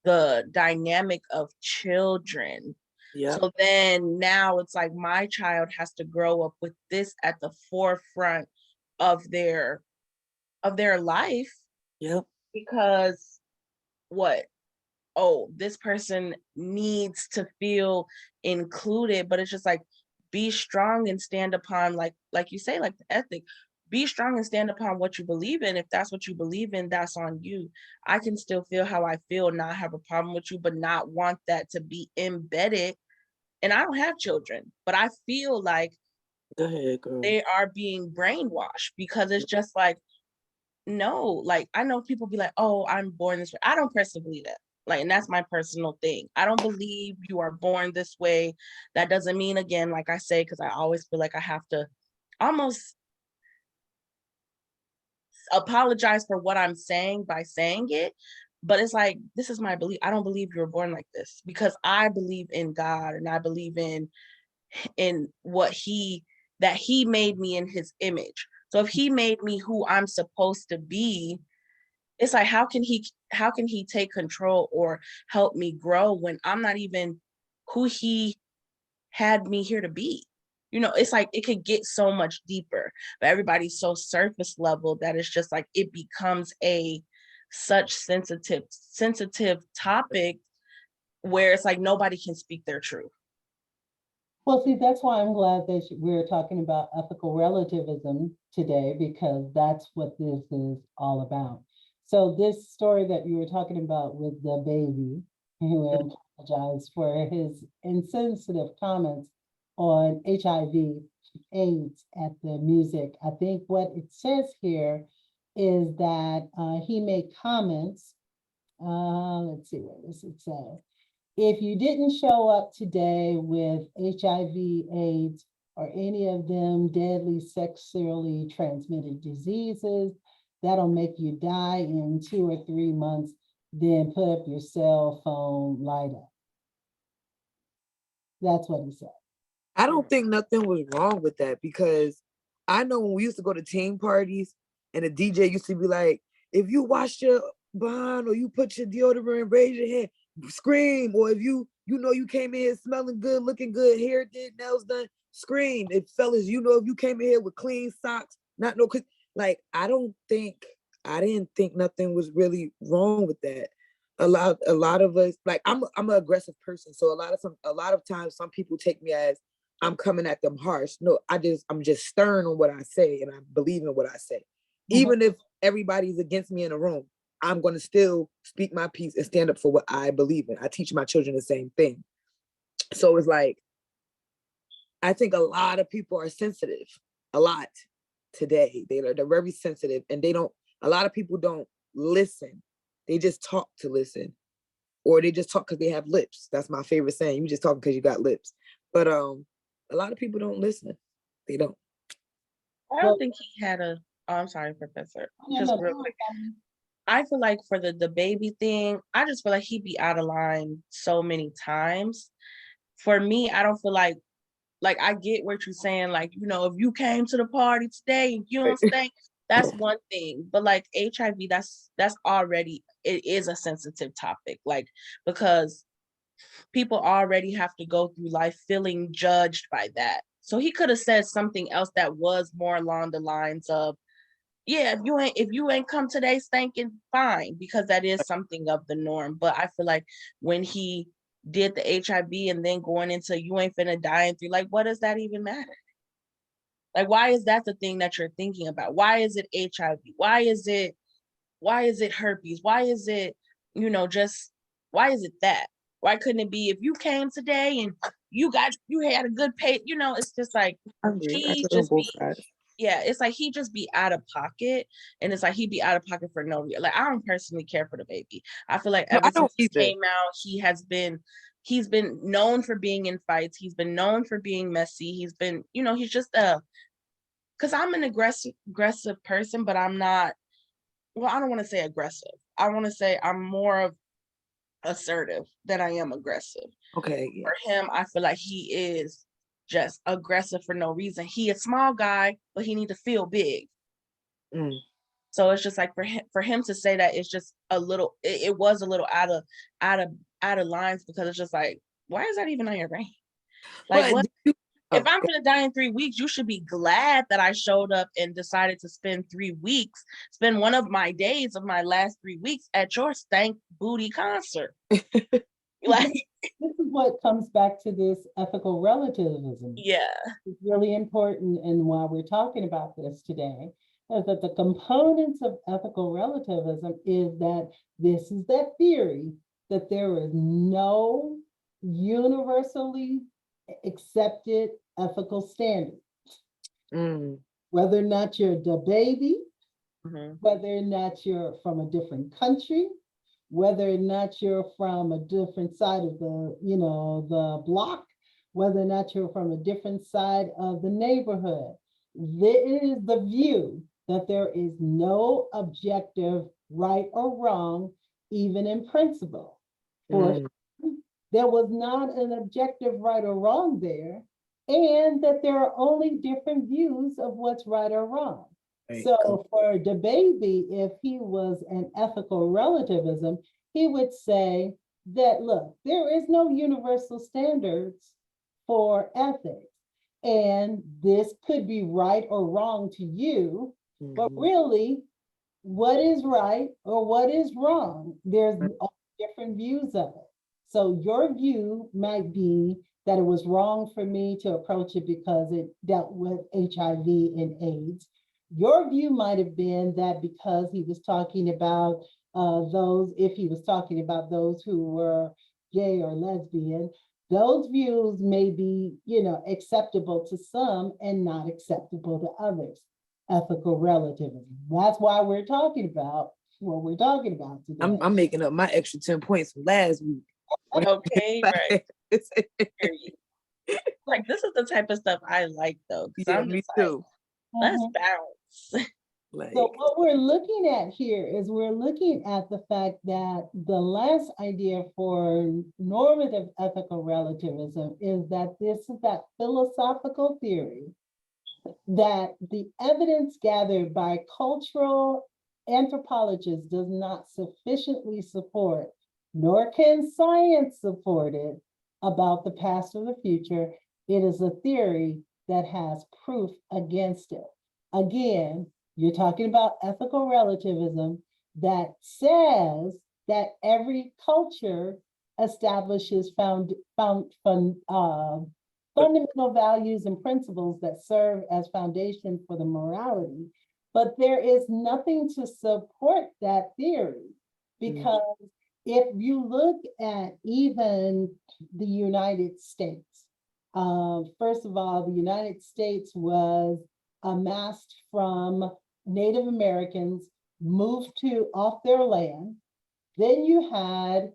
the dynamic of children. Yeah. So then now it's like my child has to grow up with this at the forefront of their life. Yep. Because what? Oh, this person needs to feel included, but it's just like, be strong and stand upon like you say, like the ethic. Be strong and stand upon what you believe in. If that's what you believe in, that's on you. I can still feel how I feel, not have a problem with you, but not want that to be embedded. And I don't have children, but I feel like Go ahead, girl. they are being brainwashed because it's just like, no, like I know people be like, oh, I'm born this way. I don't personally believe that. Like, and that's my personal thing. I don't believe you are born this way. That doesn't mean, again, like I say, because I always feel like I have to almost apologize for what I'm saying by saying it. But it's like, this is my belief. I don't believe you were born like this because I believe in God and I believe in what that he made me in his image. So if he made me who I'm supposed to be, it's like, how can he take control or help me grow when I'm not even who he had me here to be? It's like it could get so much deeper, but everybody's so surface level that it's just like it becomes a such sensitive topic where it's like nobody can speak their truth. Well, see, that's why I'm glad that we're talking about ethical relativism today, because that's what this is all about. So this story that you were talking about with the baby, who apologized for his insensitive comments on HIV/AIDS at the music. I think what it says here is that he made comments. Let's see, what does it say? If you didn't show up today with HIV/AIDS or any of them deadly sexually transmitted diseases, that'll make you die in 2 or 3 months, then put up your cell phone light up. That's what he said. I don't think nothing was wrong with that, because I know when we used to go to team parties and the DJ used to be like, if you wash your behind or you put your deodorant, raise your hand, scream. Or if you you came in here smelling good, looking good, hair did, nails done, scream. If fellas, if you came in here with clean socks, not no, like I didn't think nothing was really wrong with that. A lot of us, like I'm an aggressive person, so a lot of times some people take me as I'm coming at them harsh. No, I'm just stern on what I say, and I believe in what I say. Even if everybody's against me in a room, I'm going to still speak my piece and stand up for what I believe in. I teach my children the same thing. So it's like, I think a lot of people are sensitive, a lot today. They're very sensitive, and a lot of people don't listen. They just talk to listen, or they just talk because they have lips. That's my favorite saying. You just talk because you got lips. But a lot of people don't listen. They don't. I don't think he had a. Oh, I'm sorry, Professor. Just real quick. I feel like for the baby thing, I just feel like he'd be out of line so many times. For me, I don't feel like I get what you're saying. Like, if you came to the party today and you don't stink, that's one thing. But like HIV, that's already, it is a sensitive topic. Like, because people already have to go through life feeling judged by that. So he could have said something else that was more along the lines of, yeah, if you ain't come today stinking, fine, because that is something of the norm. But I feel like when he did the HIV and then going into you ain't finna die in 3, like, what does that even matter? Like, why is that the thing that you're thinking about? Why is it HIV? Why is it herpes? Why is it, just why is it that? Why couldn't it be if you came today and you had a good pay? It's just like he just be. Yeah, it's like he just be out of pocket, and it's like he'd be out of pocket for no reason. Like, I don't personally care for the baby. I feel like ever since he came out, he's been known for being in fights. He's been known for being messy. He's been, he's just because I'm an aggressive person, but I'm not. Well, I don't want to say aggressive. I want to say I'm more of assertive than I am aggressive. Okay. Yeah. For him, I feel like he is just aggressive for no reason. He a small guy, but he need to feel big. So it's just like for him to say that, it's just a little. It was a little out of lines, because it's just like, why is that even on your brain? Like, what? If I'm gonna die in 3 weeks, you should be glad that I showed up and decided to spend one of my days of my last 3 weeks at your stank booty concert. Like, this is what comes back to this ethical relativism. Yeah. It's really important, and why we're talking about this today is that the components of ethical relativism is that this is that theory that there is no universally accepted ethical standard. Whether or not you're the baby, whether or not you're from a different country, whether or not you're from a different side of the block, whether or not you're from a different side of the neighborhood. There is the view that there is no objective right or wrong, even in principle. For there was not an objective right or wrong there, and that there are only different views of what's right or wrong. Right. So for DeBaby, if he was an ethical relativism, he would say that, look, there is no universal standards for ethics. And this could be right or wrong to you, but Mhm. really, what is right or what is wrong? There's Right. all different views of it. So your view might be that it was wrong for me to approach it because it dealt with HIV and AIDS. Your view might have been that because he was talking about those, if he was talking about those who were gay or lesbian, those views may be, acceptable to some and not acceptable to others. Ethical relativism. That's why we're talking about what we're talking about today. I'm making up my extra 10 points from last week. Okay, right. Period. Like, this is the type of stuff I like, though, because Yeah, I'm me just like, too. let's Mhm. balance. Like, So what we're looking at here is we're looking at the fact that the last idea for normative ethical relativism is that this is that philosophical theory that the evidence gathered by cultural anthropologists does not sufficiently support, nor can science support it about the past or the future. It is a theory that has proof against it. Again, you're talking about ethical relativism that says that every culture establishes fundamental values and principles that serve as foundation for the morality. But there is nothing to support that theory because if you look at even the United States, first of all, the United States was amassed from Native Americans moved to off their land. Then you had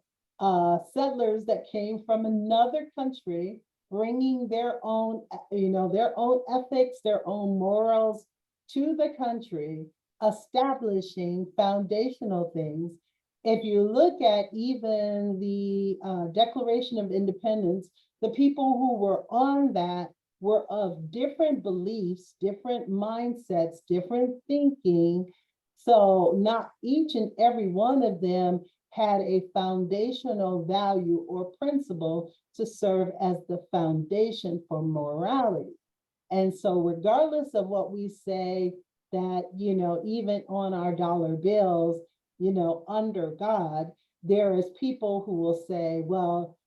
settlers that came from another country bringing their own, their own ethics, their own morals to the country, establishing foundational things. If you look at even the Declaration of Independence, the people who were on that were of different beliefs, different mindsets, different thinking. So not each and every one of them had a foundational value or principle to serve as the foundation for morality. And so regardless of what we say that, even on our dollar bills, under God, there is people who will say, well,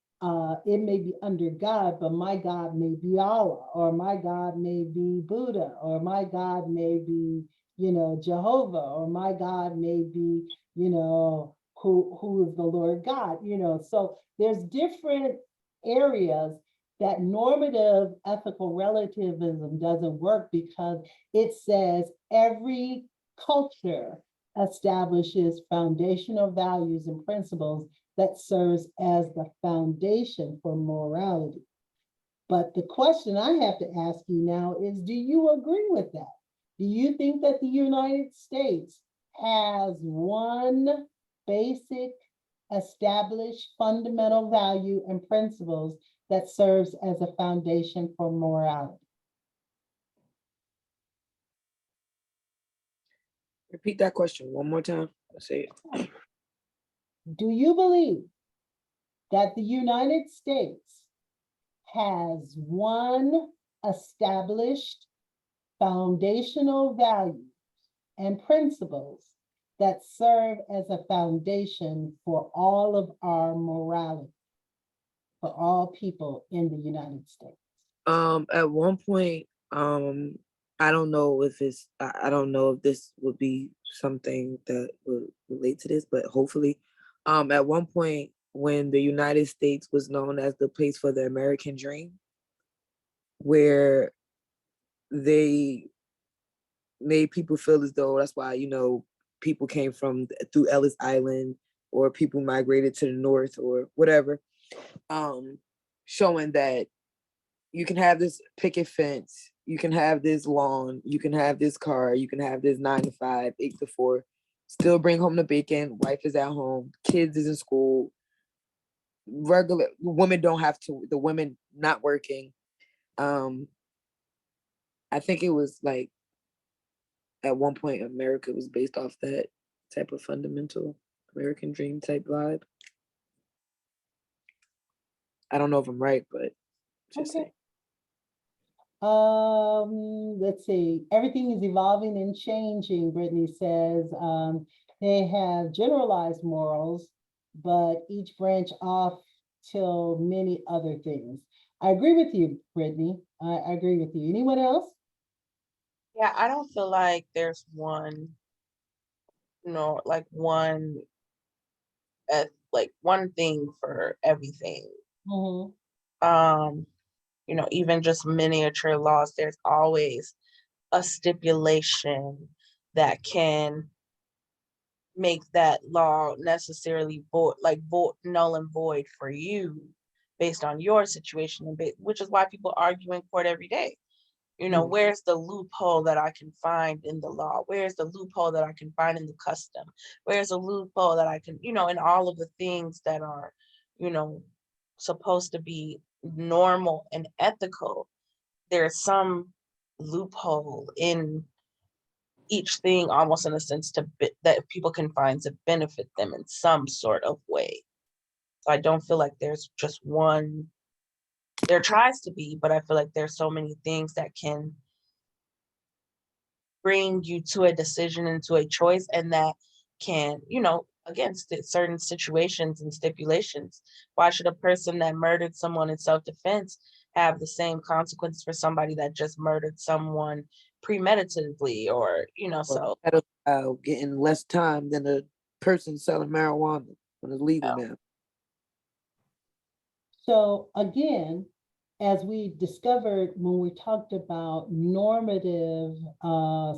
it may be under God, but my God may be Allah, or my God may be Buddha, or my God may be, Jehovah, or my God may be, who is the Lord God, so there's different areas that normative ethical relativism doesn't work because it says every culture establishes foundational values and principles that serves as the foundation for morality. But the question I have to ask you now is, do you agree with that? Do you think that the United States has one basic established fundamental value and principles that serves as a foundation for morality? repeat that question one more time. Say it. Do you believe that the United States has one established foundational values and principles that serve as a foundation for all of our morality, for all people in the United States? At one point, I don't know if I don't know if this would be something that would relate to this, but hopefully, at one point when the United States was known as the place for the American dream, where they made people feel as though that's why, people came from through Ellis Island, or people migrated to the north or whatever, showing that you can have this picket fence, you can have this lawn, you can have this car, you can have this 9 to 5, 8 to 4, still bring home the bacon, wife is at home, kids is in school, regular women don't have to, the women not working. I think it was like at one point America was based off that type of fundamental American dream type vibe. I don't know if I'm right, but just Okay. saying. Let's see. Everything is evolving and changing, Brittany says. They have generalized morals, but each branch off till many other things. I agree with you, Brittany. I agree with you. Anyone else? Yeah, I don't feel like there's one, like one thing for everything. Mhm. Um, even just miniature laws, there's always a stipulation that can make that law necessarily null and void for you based on your situation, which is why people argue in court every day. Where's the loophole that I can find in the law? Where's the loophole that I can find in the custom? Where's a loophole that I can, in all of the things that are, supposed to be normal and ethical? There's some loophole in each thing, almost in a sense that people can find to benefit them in some sort of way. So I don't feel like there's just one. There tries to be, but I feel like there's so many things that can bring you to a decision and to a choice, and that can, against certain situations and stipulations. Why should a person that murdered someone in self-defense have the same consequence for somebody that just murdered someone premeditatively, or so Getting less time than a person selling marijuana when it's legal now. So again, as we discovered when we talked about normative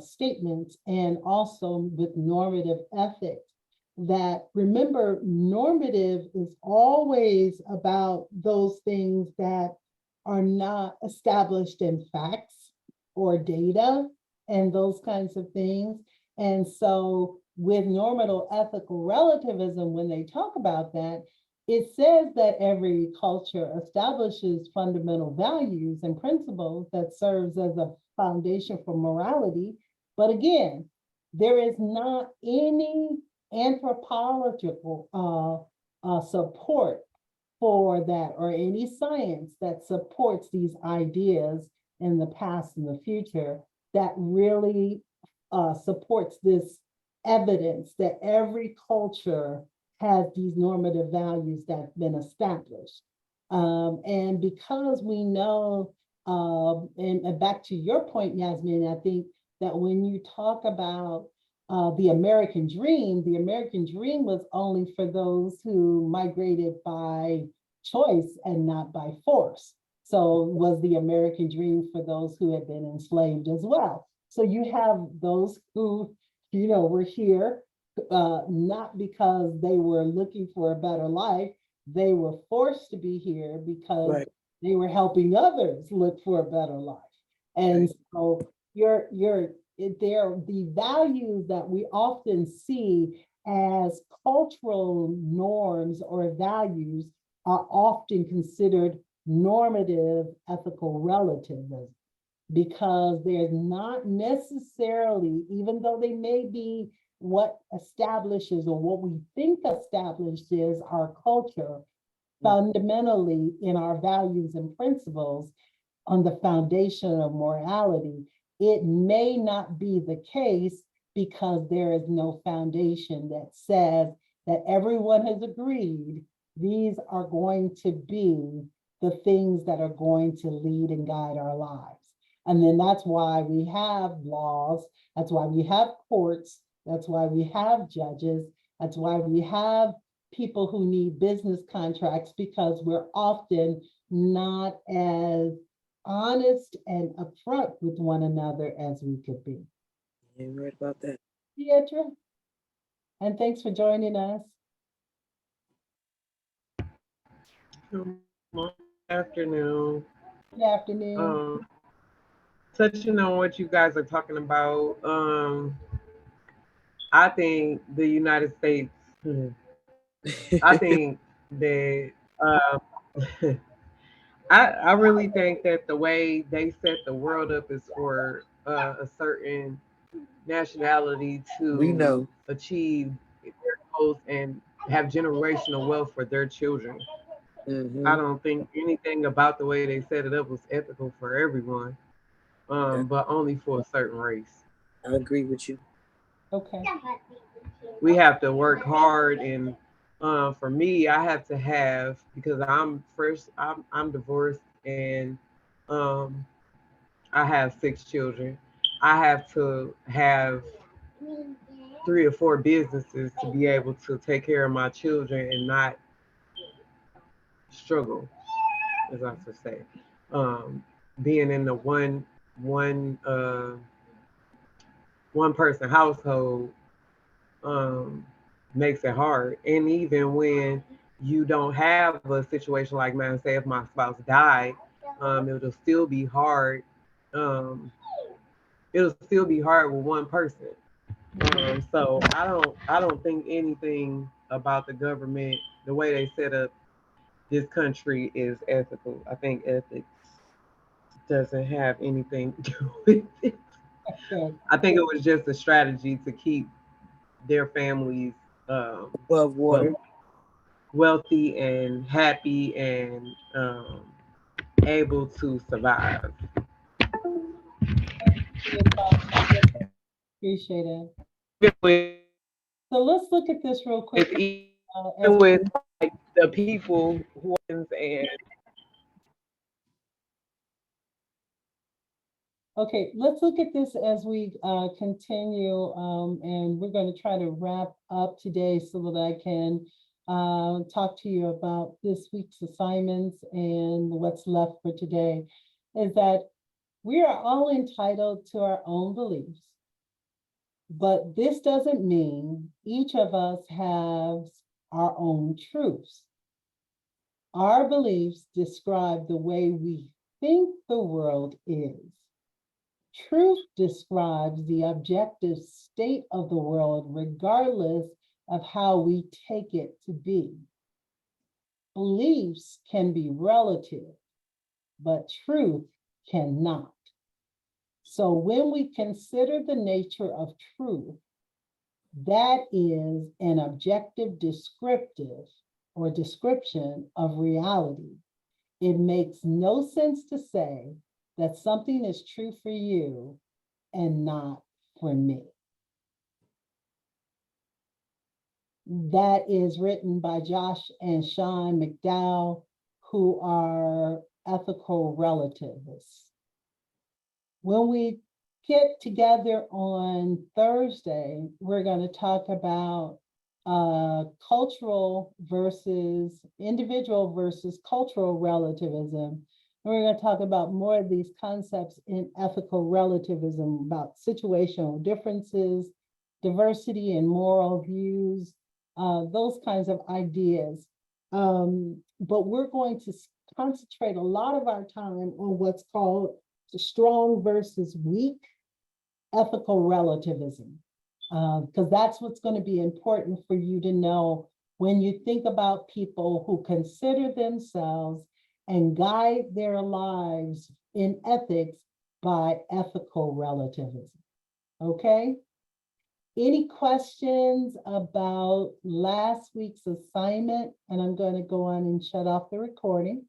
statements and also with normative ethics, that remember, normative is always about those things that are not established in facts or data and those kinds of things. And so with normative ethical relativism, when they talk about that, it says that every culture establishes fundamental values and principles that serves as a foundation for morality. But again, there is not any anthropological support for that, or any science that supports these ideas in the past and the future that really supports this evidence that every culture has these normative values that have been established. And because we know, and back to your point, Yasmin, I think that when you talk about the American dream was only for those who migrated by choice and not by force. So was the American dream for those who had been enslaved as well. So you have those who, were here not because they were looking for a better life. They were forced to be here because they were helping others look for a better life. And so the values that we often see as cultural norms or values are often considered normative ethical relativism, because they're not necessarily, even though they may be what establishes or what we think establishes our culture, fundamentally in our values and principles on the foundation of morality, it may not be the case because there is no foundation that says that everyone has agreed these are going to be the things that are going to lead and guide our lives. And then that's why we have laws, that's why we have courts, that's why we have judges, that's why we have people who need business contracts, because we're often not as honest and upfront with one another as we could be. Yeah, you're right about that. Pietra, and thanks for joining us. Good afternoon. Good afternoon. Touching on what you guys are talking about, I think the United States, I think that I really think that the way they set the world up is for a certain nationality We to know. achieve their goals and have generational wealth for their children. I Hmm. don't think anything about the way they set it up was ethical for everyone, but only for a certain race. I agree with you. Okay. We have to work hard, and for me, I have to have, because I'm divorced, and um, I have 6 children. I have to have 3 or 4 businesses to be able to take care of my children and not struggle, as I should say. Um, Being in the one one person household um, makes it hard. And even when you don't have a situation like mine, say if my spouse died, it'll still be hard. Um, it'll still be hard with one person. So I don't think anything about the government, the way they set up this country, is ethical. I think ethics doesn't have anything to do with it. Okay. I think it was just a strategy to keep their families Above water. wealthy and happy and able to survive. Your thoughts. Appreciate it. Even with, So let's look at this real quick. even As with like the people who and Okay, let's look at this as we continue, and we're going to try to wrap up today so that I can talk to you about this week's assignments and what's left for today. Is that we are all entitled to our own beliefs, but this doesn't mean each of us has our own truths. Our beliefs describe the way we think the world is. Truth describes the objective state of the world, regardless of how we take it to be. Beliefs can be relative, but truth cannot. So when we consider the nature of truth, that is an objective descriptive or description of reality. It makes no sense to say that something is true for you and not for me. That is written by Josh and Sean McDowell, who are ethical relativists. When we get together on Thursday, we're going to talk about cultural versus individual versus cultural relativism. And we're going to talk about more of these concepts in ethical relativism about situational differences, diversity and moral views, those kinds of ideas. But we're going to concentrate a lot of our time on what's called strong versus weak ethical relativism, because that's what's going to be important for you to know when you think about people who consider themselves and guide their lives in ethics by ethical relativism. Okay? Any questions about last week's assignment? And I'm going to go on and shut off the recording.